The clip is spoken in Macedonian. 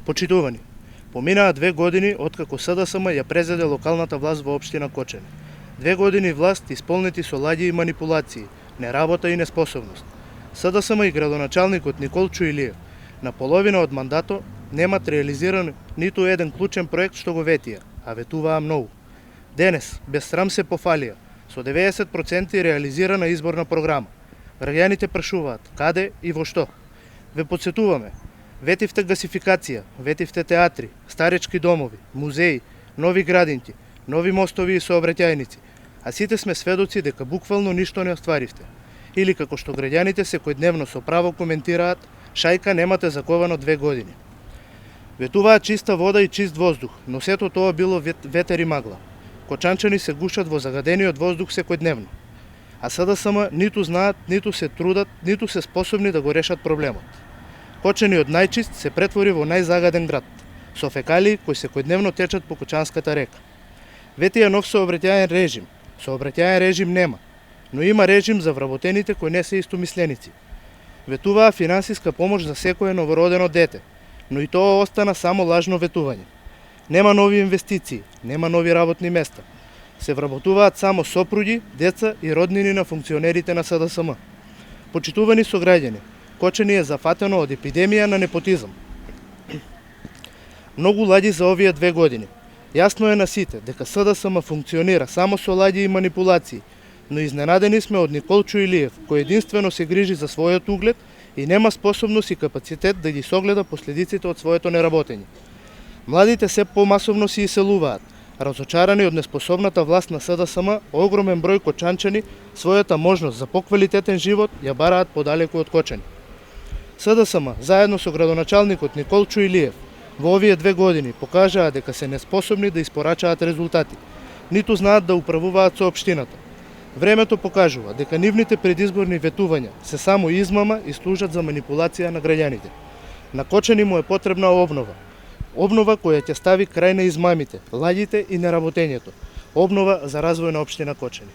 Почитувани, поминаа 2 години откако СДСМ ја презеде локалната власт во општина Кочани. 2 години власт исполнети со лади и манипулации, неработа и неспособност. СДСМ и градоначалникот Николчо Илиев на половина од мандато немат реализиран ниту еден клучен проект што го ветија, а ветуваа многу. Денес, без срам се пофалија, со 90% реализирана изборна програма. Граѓаните прашуваат каде и во што. Ве подсетуваме, ветивте гасификација, ветивте театри, старечки домови, музеи, нови градинки, нови мостови и сообраќајници, а сите сме сведоци дека буквално ништо не остваривте. Или како што граѓаните секојдневно со право коментираат, шајка немате заковано 2 години. Ветуваат чиста вода и чист воздух, но сето тоа било ветер и магла. Кочанчани се гушат во загадениот воздух секојдневно. А СДСМ ниту знаат, ниту се трудат, ниту се способни да го решат проблемот. Кочани од најчист се претвори во најзагаден град, со фекалии кои секојдневно течат по Кочанската река. Ветија нов сообраќајен режим. Сообраќајен режим нема, но има режим за вработените кои не се истомисленици. Ветуваа финансиска помош за секое новородено дете, но и тоа остана само лажно ветување. Нема нови инвестиции, нема нови работни места. Се вработуваат само сопруги, деца и роднини на функционерите на СДСМ. Почитувани сограѓани, Кочани е зафатено од епидемија на непотизам. Многу лади за овие 2 години. Јасно е на сите дека СДСМ функционира само со лади и манипулации, но изненадени сме од Николчо Илиев, кој единствено се грижи за својот углед и нема способност и капацитет да ги согледа последиците од своето неработење. Младите се помасовно се иселуваат. Разочарани од неспособната власт на СДСМ, огромен број кочанчани својата можност за поквалитетен живот ја бараат подалеку од Кочани. СДСМ, заедно со градоначалникот Николчо Илиев, во овие 2 години покажаа дека се неспособни да испорачаат резултати, ниту знаат да управуваат со општината. Времето покажува дека нивните предизборни ветувања се само измама и служат за манипулација на граѓаните. На Кочани му е потребна обнова. Обнова која ќе стави крај на измамите, ладите и неработењето. Обнова за развој на општина Кочани.